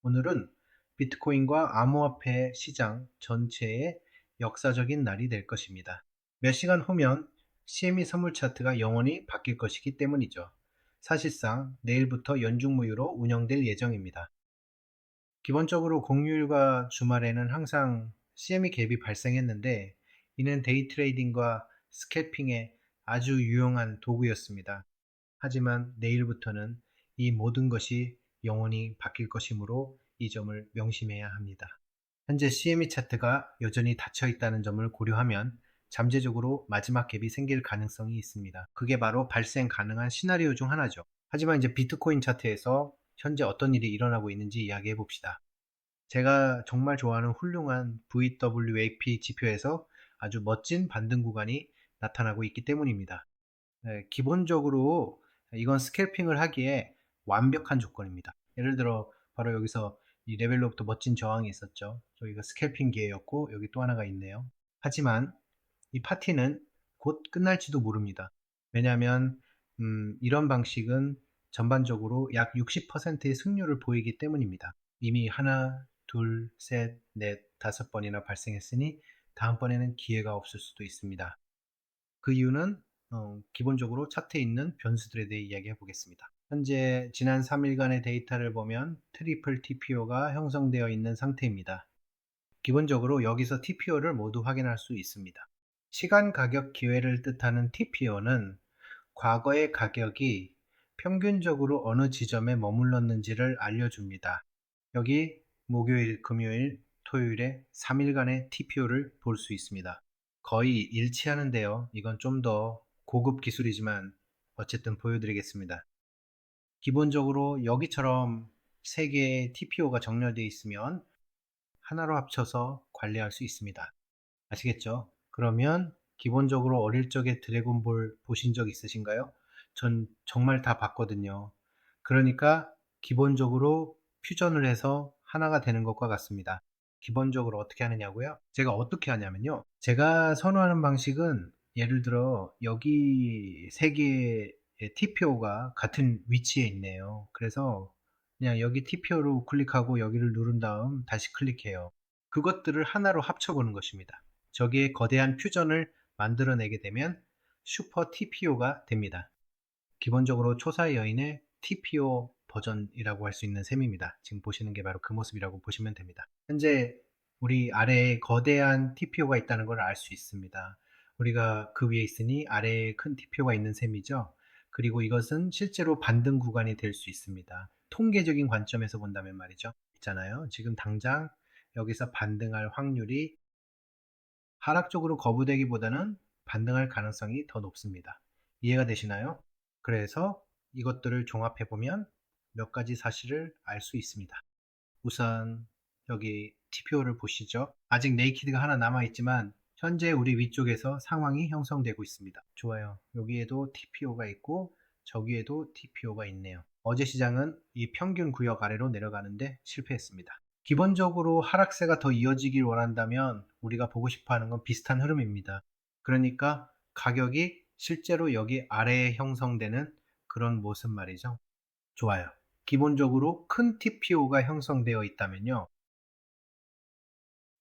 오늘은 비트코인과 암호화폐 시장 전체의 역사적인 날이 될 것입니다. 몇 시간 후면 CME 선물 차트가 영원히 바뀔 것이기 때문이죠. 사실상 내일부터 연중무휴로 운영될 예정입니다. 기본적으로 공휴일과 주말에는 항상 CME 갭이 발생했는데 이는 데이 트레이딩과 스캘핑에 아주 유용한 도구였습니다. 하지만 내일부터는 이 모든 것이 영원히 바뀔 것이므로 이 점을 명심해야 합니다. 현재 CME 차트가 여전히 닫혀 있다는 점을 고려하면 잠재적으로 마지막 갭이 생길 가능성이 있습니다. 그게 바로 발생 가능한 시나리오 중 하나죠. 하지만 이제 비트코인 차트에서 현재 어떤 일이 일어나고 있는지 이야기해 봅시다. 제가 정말 좋아하는 훌륭한 VWAP 지표에서 아주 멋진 반등 구간이 나타나고 있기 때문입니다. 기본적으로 이건 스캘핑을 하기에 완벽한 조건입니다. 예를 들어 바로 여기서 이 레벨로부터 멋진 저항이 있었죠. 저기가 스캘핑 기회였고 여기 또 하나가 있네요. 하지만 이 파티는 곧 끝날지도 모릅니다. 왜냐하면 이런 방식은 전반적으로 약 60%의 승률을 보이기 때문입니다. 이미 하나, 둘, 셋, 넷, 5번이나 발생했으니 다음번에는 기회가 없을 수도 있습니다. 그 이유는 기본적으로 차트에 있는 변수들에 대해 이야기해 보겠습니다. 현재 지난 3일간의 데이터를 보면 트리플 TPO가 형성되어 있는 상태입니다. 기본적으로 여기서 TPO를 모두 확인할 수 있습니다. 시간 가격 기회를 뜻하는 TPO는 과거의 가격이 평균적으로 어느 지점에 머물렀는지를 알려줍니다. 여기 목요일, 금요일, 토요일에 3일간의 TPO를 볼 수 있습니다. 거의 일치하는데요. 이건 좀 더 고급 기술이지만 어쨌든 보여드리겠습니다. 기본적으로 여기처럼 3개의 TPO가 정렬되어 있으면 하나로 합쳐서 관리할 수 있습니다. 아시겠죠? 그러면 기본적으로 어릴 적에 드래곤볼 보신 적 있으신가요? 전 정말 다 봤거든요. 그러니까 기본적으로 퓨전을 해서 하나가 되는 것과 같습니다. 기본적으로 어떻게 하느냐고요? 제가 어떻게 하냐면요. 제가 선호하는 방식은 예를 들어 여기 세 개의 TPO가 같은 위치에 있네요. 그래서 그냥 여기 TPO로 클릭하고 여기를 누른 다음 다시 클릭해요. 그것들을 하나로 합쳐보는 것입니다. 저기에 거대한 퓨전을 만들어내게 되면 슈퍼 TPO가 됩니다. 기본적으로 초사의 여인의 TPO 버전이라고 할 수 있는 셈입니다. 지금 보시는 게 바로 그 모습이라고 보시면 됩니다. 현재 우리 아래에 거대한 TPO가 있다는 걸 알 수 있습니다. 우리가 그 위에 있으니 아래에 큰 TPO가 있는 셈이죠. 그리고 이것은 실제로 반등 구간이 될 수 있습니다. 통계적인 관점에서 본다면 말이죠. 있잖아요. 지금 당장 여기서 반등할 확률이 하락적으로 거부되기보다는 반등할 가능성이 더 높습니다. 이해가 되시나요? 그래서 이것들을 종합해 보면 몇 가지 사실을 알 수 있습니다. 우선 여기 TPO를 보시죠. 아직 네이키드가 하나 남아 있지만 현재 우리 위쪽에서 상황이 형성되고 있습니다. 좋아요. 여기에도 TPO가 있고 저기에도 TPO가 있네요. 어제 시장은 이 평균 구역 아래로 내려가는데 실패했습니다. 기본적으로 하락세가 더 이어지길 원한다면 우리가 보고 싶어 하는 건 비슷한 흐름입니다. 그러니까 가격이 실제로 여기 아래에 형성되는 그런 모습 말이죠. 좋아요. 기본적으로 큰 TPO가 형성되어 있다면요.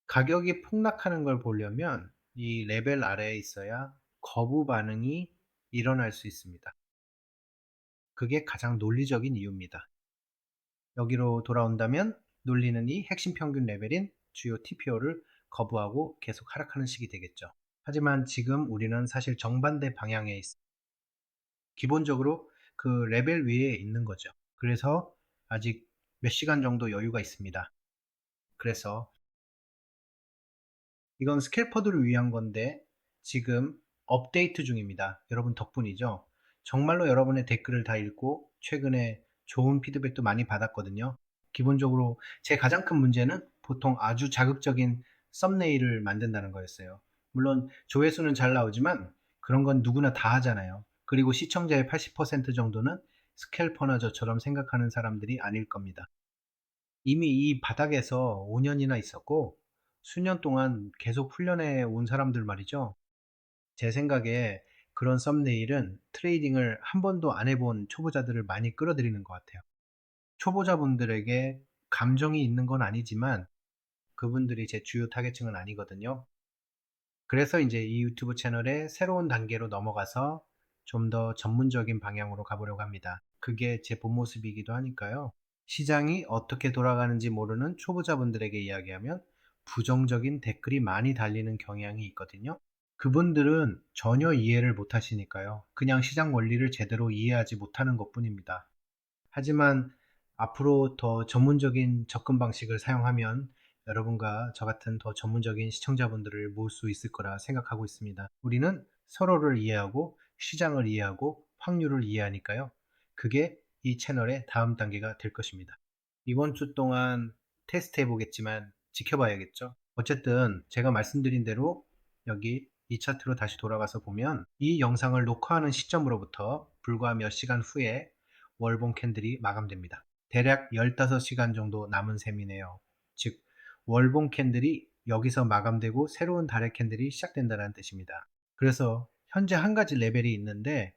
가격이 폭락하는 걸 보려면 이 레벨 아래에 있어야 거부 반응이 일어날 수 있습니다. 그게 가장 논리적인 이유입니다. 여기로 돌아온다면 논리는 이 핵심 평균 레벨인 주요 TPO를 거부하고 계속 하락하는 식이 되겠죠. 하지만 지금 우리는 사실 정반대 방향에 있습니다. 기본적으로 그 레벨 위에 있는 거죠. 그래서 아직 몇 시간 정도 여유가 있습니다. 그래서 이건 스캘퍼들을 위한 건데 지금 업데이트 중입니다. 여러분 덕분이죠. 정말로 여러분의 댓글을 다 읽고 최근에 좋은 피드백도 많이 받았거든요. 기본적으로 제 가장 큰 문제는 보통 아주 자극적인 썸네일을 만든다는 거였어요. 물론 조회수는 잘 나오지만 그런 건 누구나 다 하잖아요. 그리고 시청자의 80% 정도는 스캘퍼나 저처럼 생각하는 사람들이 아닐 겁니다. 이미 이 바닥에서 5년이나 있었고 수년 동안 계속 훈련해 온 사람들 말이죠. 제 생각에 그런 썸네일은 트레이딩을 한 번도 안 해본 초보자들을 많이 끌어들이는 것 같아요. 초보자분들에게 감정이 있는 건 아니지만 그분들이 제 주요 타겟층은 아니거든요. 그래서 이제 이 유튜브 채널의 새로운 단계로 넘어가서 좀 더 전문적인 방향으로 가보려고 합니다. 그게 제 본 모습이기도 하니까요. 시장이 어떻게 돌아가는지 모르는 초보자분들에게 이야기하면 부정적인 댓글이 많이 달리는 경향이 있거든요. 그분들은 전혀 이해를 못 하시니까요. 그냥 시장 원리를 제대로 이해하지 못하는 것뿐입니다. 하지만 앞으로 더 전문적인 접근 방식을 사용하면 여러분과 저 같은 더 전문적인 시청자분들을 모을 수 있을 거라 생각하고 있습니다. 우리는 서로를 이해하고 시장을 이해하고 확률을 이해하니까요. 그게 이 채널의 다음 단계가 될 것입니다. 이번 주 동안 테스트 해보겠지만 지켜봐야겠죠. 어쨌든 제가 말씀드린 대로 여기 이 차트로 다시 돌아가서 보면 이 영상을 녹화하는 시점으로부터 불과 몇 시간 후에 월봉 캔들이 마감됩니다. 대략 15시간 정도 남은 셈이네요. 즉 월봉 캔들이 여기서 마감되고 새로운 달의 캔들이 시작된다는 뜻입니다. 그래서 현재 한 가지 레벨이 있는데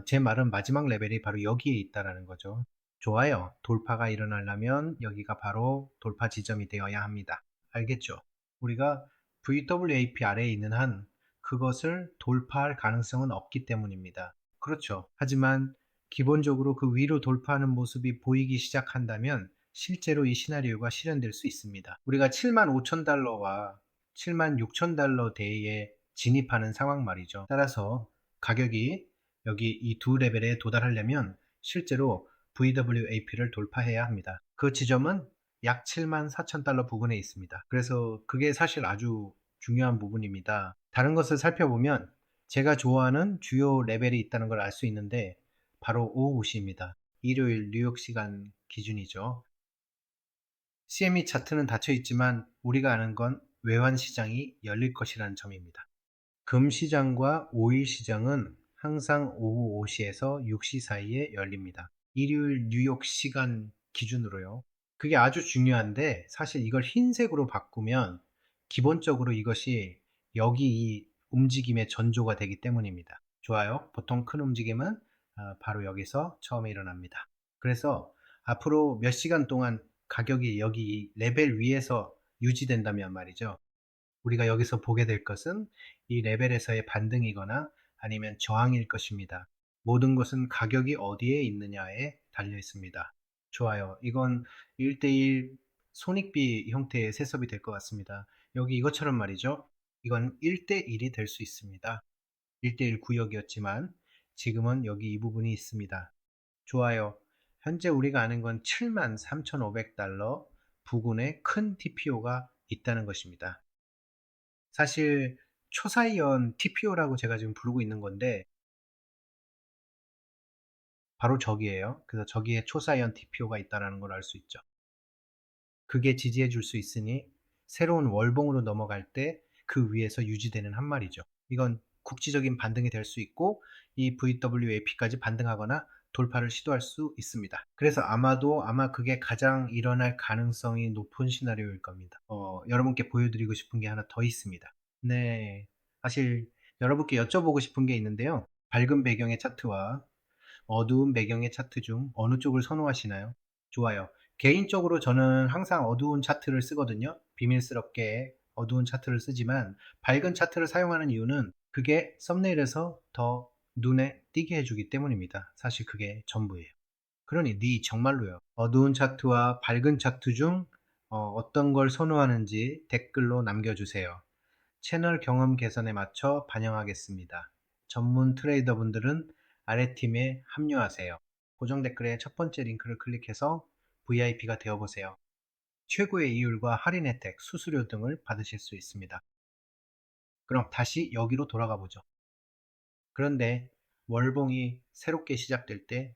제 말은 마지막 레벨이 바로 여기에 있다는 거죠. 좋아요. 돌파가 일어나려면 여기가 바로 돌파 지점이 되어야 합니다. 알겠죠? 우리가 VWAP 아래에 있는 한 그것을 돌파할 가능성은 없기 때문입니다. 그렇죠. 하지만 기본적으로 그 위로 돌파하는 모습이 보이기 시작한다면 실제로 이 시나리오가 실현될 수 있습니다. 우리가 75,000달러와 76,000달러 대에 진입하는 상황 말이죠. 따라서 가격이 여기 이 두 레벨에 도달하려면 실제로 VWAP를 돌파해야 합니다. 그 지점은 약 74,000달러 부근에 있습니다. 그래서 그게 사실 아주 중요한 부분입니다. 다른 것을 살펴보면 제가 좋아하는 주요 레벨이 있다는 걸 알 수 있는데 바로 오후 5시입니다. 일요일 뉴욕 시간 기준이죠. CME 차트는 닫혀 있지만 우리가 아는 건 외환 시장이 열릴 것이라는 점입니다. 금 시장과 오일 시장은 항상 오후 5시에서 6시 사이에 열립니다. 일요일 뉴욕 시간 기준으로요. 그게 아주 중요한데 사실 이걸 흰색으로 바꾸면 기본적으로 이것이 여기 이 움직임의 전조가 되기 때문입니다. 좋아요. 보통 큰 움직임은 바로 여기서 처음에 일어납니다. 그래서 앞으로 몇 시간 동안 가격이 여기 레벨 위에서 유지된다면 말이죠. 우리가 여기서 보게 될 것은 이 레벨에서의 반등이거나 아니면 저항일 것입니다. 모든 것은 가격이 어디에 있느냐에 달려 있습니다. 좋아요. 이건 1대1 손익비 형태의 세섭이 될 것 같습니다. 여기 이것처럼 말이죠. 이건 1대1이 될 수 있습니다. 1대1 구역이었지만 지금은 여기 이 부분이 있습니다. 좋아요. 현재 우리가 아는 건 73,500달러 부근에 큰 TPO가 있다는 것입니다. 사실 초사이언 TPO라고 제가 지금 부르고 있는 건데 바로 저기예요. 그래서 저기에 초사이언 TPO가 있다는 걸 알 수 있죠. 그게 지지해 줄 수 있으니 새로운 월봉으로 넘어갈 때 그 위에서 유지되는 한 말이죠. 이건 국지적인 반등이 될 수 있고 이 VWAP까지 반등하거나 돌파를 시도할 수 있습니다. 그래서 아마 그게 가장 일어날 가능성이 높은 시나리오일 겁니다. 여러분께 보여드리고 싶은 게 하나 더 있습니다. 네, 사실 여러분께 여쭤보고 싶은 게 있는데요. 밝은 배경의 차트와 어두운 배경의 차트 중 어느 쪽을 선호하시나요? 좋아요. 개인적으로 저는 항상 어두운 차트를 쓰거든요. 비밀스럽게 어두운 차트를 쓰지만 밝은 차트를 사용하는 이유는 그게 썸네일에서 더 눈에 띄게 해주기 때문입니다. 사실 그게 전부예요. 그러니 정말로요. 어두운 차트와 밝은 차트 중 어떤 걸 선호하는지 댓글로 남겨주세요. 채널 경험 개선에 맞춰 반영하겠습니다. 전문 트레이더 분들은 아래팀에 합류하세요. 고정 댓글의 첫 번째 링크를 클릭해서 VIP가 되어보세요. 최고의 이율과 할인 혜택, 수수료 등을 받으실 수 있습니다. 그럼 다시 여기로 돌아가 보죠. 그런데 월봉이 새롭게 시작될 때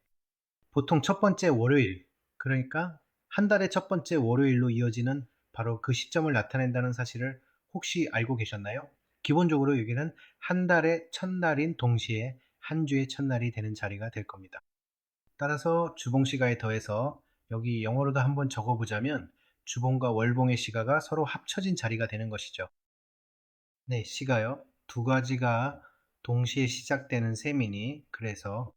보통 첫 번째 월요일, 그러니까 한 달의 첫 번째 월요일로 이어지는 바로 그 시점을 나타낸다는 사실을 혹시 알고 계셨나요? 기본적으로 여기는 한 달의 첫날인 동시에 한 주의 첫날이 되는 자리가 될 겁니다. 따라서 주봉 시가에 더해서 여기 영어로도 한번 적어보자면 주봉과 월봉의 시가가 서로 합쳐진 자리가 되는 것이죠. 네, 시가요. 두 가지가 동시에 시작되는 셈이니 그래서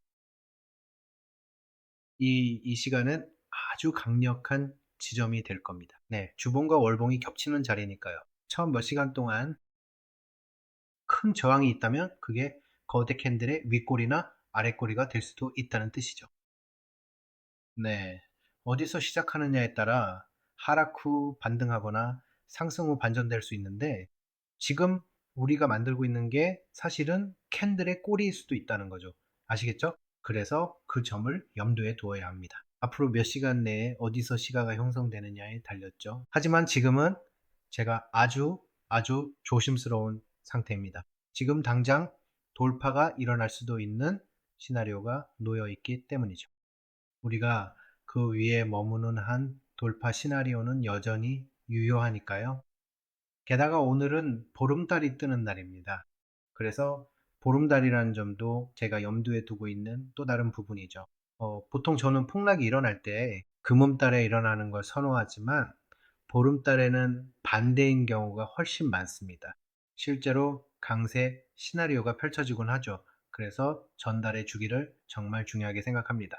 이 시간은 아주 강력한 지점이 될 겁니다. 네, 주봉과 월봉이 겹치는 자리니까요. 처음 몇 시간 동안 큰 저항이 있다면 그게 거대 캔들의 윗꼬리나 아랫꼬리가 될 수도 있다는 뜻이죠. 네, 어디서 시작하느냐에 따라 하락 후 반등하거나 상승 후 반전될 수 있는데 지금 우리가 만들고 있는 게 사실은 캔들의 꼬리일 수도 있다는 거죠. 아시겠죠? 그래서 그 점을 염두에 두어야 합니다. 앞으로 몇 시간 내에 어디서 시가가 형성되느냐에 달렸죠. 하지만 지금은 제가 아주 조심스러운 상태입니다. 지금 당장 돌파가 일어날 수도 있는 시나리오가 놓여 있기 때문이죠. 우리가 그 위에 머무는 한 돌파 시나리오는 여전히 유효하니까요. 게다가 오늘은 보름달이 뜨는 날입니다. 그래서 보름달이라는 점도 제가 염두에 두고 있는 또 다른 부분이죠. 보통 저는 폭락이 일어날 때 금음달에 일어나는 걸 선호하지만 보름달에는 반대인 경우가 훨씬 많습니다. 실제로 강세 시나리오가 펼쳐지곤 하죠. 그래서 전달의 주기를 정말 중요하게 생각합니다.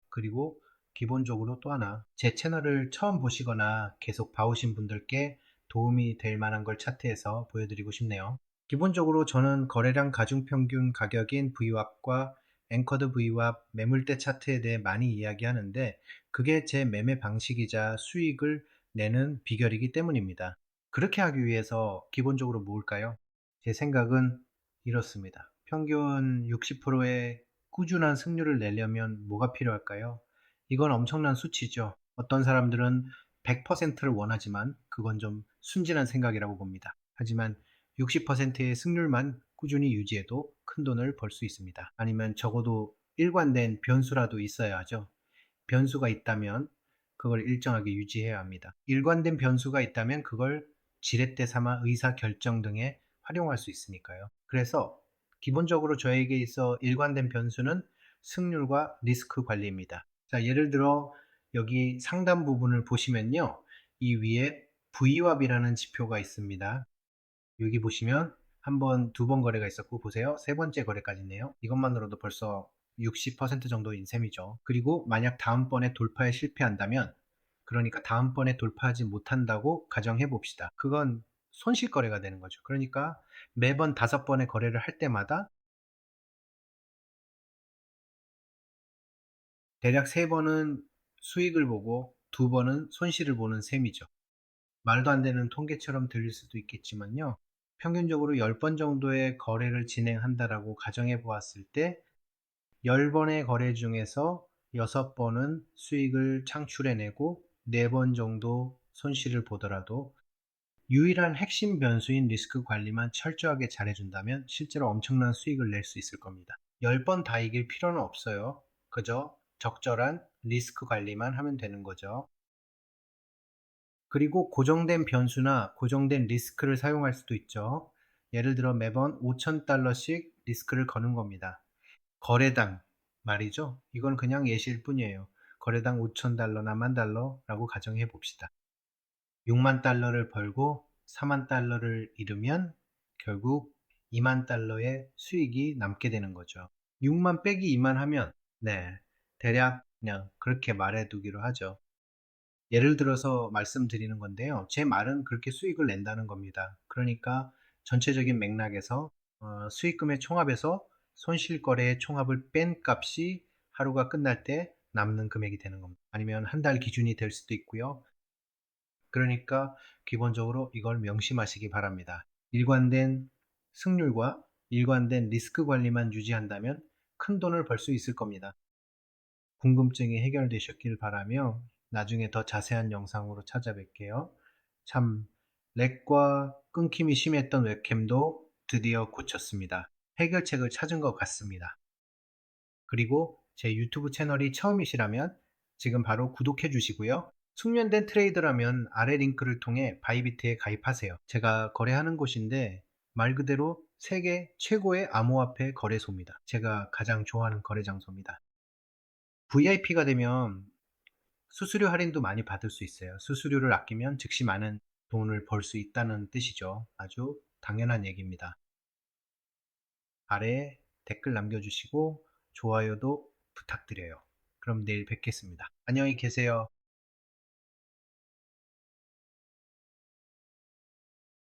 그리고 기본적으로 또 하나, 제 채널을 처음 보시거나 계속 봐오신 분들께 도움이 될 만한 걸 차트에서 보여드리고 싶네요. 기본적으로 저는 거래량 가중평균 가격인 VWAP과 앵커드 VWAP 매물대 차트에 대해 많이 이야기하는데 그게 제 매매 방식이자 수익을 내는 비결이기 때문입니다. 그렇게 하기 위해서 기본적으로 뭘까요? 제 생각은 이렇습니다. 평균 60%의 꾸준한 승률을 내려면 뭐가 필요할까요? 이건 엄청난 수치죠. 어떤 사람들은 100%를 원하지만 그건 좀 순진한 생각이라고 봅니다. 하지만 60%의 승률만 꾸준히 유지해도 큰 돈을 벌 수 있습니다. 아니면 적어도 일관된 변수라도 있어야 하죠. 변수가 있다면 그걸 일정하게 유지해야 합니다. 일관된 변수가 있다면 그걸 지렛대 삼아 의사결정 등에 활용할 수 있으니까요. 그래서 기본적으로 저에게 있어 일관된 변수는 승률과 리스크 관리입니다. 자, 예를 들어 여기 상단 부분을 보시면요. 이 위에 VWAP이라는 지표가 있습니다. 여기 보시면 한 번, 두 번 거래가 있었고 보세요. 세 번째 거래까지 있네요. 이것만으로도 벌써 60% 정도인 셈이죠. 그리고 만약 다음번에 돌파에 실패한다면 그러니까 다음번에 돌파하지 못한다고 가정해 봅시다. 그건 손실 거래가 되는 거죠. 그러니까 매번 5번의 거래를 할 때마다 대략 3번은 수익을 보고 2번은 손실을 보는 셈이죠. 말도 안 되는 통계처럼 들릴 수도 있겠지만요. 평균적으로 10번 정도의 거래를 진행한다라고 가정해 보았을 때 10번의 거래 중에서 6번은 수익을 창출해내고 4번 정도 손실을 보더라도 유일한 핵심 변수인 리스크 관리만 철저하게 잘해준다면 실제로 엄청난 수익을 낼 수 있을 겁니다. 10번 다 이길 필요는 없어요. 그저 적절한 리스크 관리만 하면 되는 거죠. 그리고 고정된 변수나 고정된 리스크를 사용할 수도 있죠. 예를 들어 매번 5,000달러씩 리스크를 거는 겁니다. 거래당 말이죠. 이건 그냥 예시일 뿐이에요. 거래당 5,000달러나 10,000달러라고 가정해 봅시다. 6만 달러를 벌고 4만 달러를 잃으면 결국 2만 달러의 수익이 남게 되는 거죠. 6만 빼기 2만 하면 네, 대략 그냥 그렇게 말해 두기로 하죠. 예를 들어서 말씀드리는 건데요. 제 말은 그렇게 수익을 낸다는 겁니다. 그러니까 전체적인 맥락에서 수익금의 총합에서 손실거래의 총합을 뺀 값이 하루가 끝날 때 남는 금액이 되는 겁니다. 아니면 한 달 기준이 될 수도 있고요. 그러니까 기본적으로 이걸 명심하시기 바랍니다. 일관된 승률과 일관된 리스크 관리만 유지한다면 큰 돈을 벌 수 있을 겁니다. 궁금증이 해결되셨길 바라며 나중에 더 자세한 영상으로 찾아뵐게요. 참, 렉과 끊김이 심했던 웹캠도 드디어 고쳤습니다. 해결책을 찾은 것 같습니다. 그리고 제 유튜브 채널이 처음이시라면 지금 바로 구독해 주시고요. 숙련된 트레이더라면 아래 링크를 통해 바이비트에 가입하세요. 제가 거래하는 곳인데 말 그대로 세계 최고의 암호화폐 거래소입니다. 제가 가장 좋아하는 거래 장소입니다. VIP가 되면 수수료 할인도 많이 받을 수 있어요. 수수료를 아끼면 즉시 많은 돈을 벌 수 있다는 뜻이죠. 아주 당연한 얘기입니다. 아래에 댓글 남겨주시고 좋아요도 부탁드려요. 그럼 내일 뵙겠습니다. 안녕히 계세요.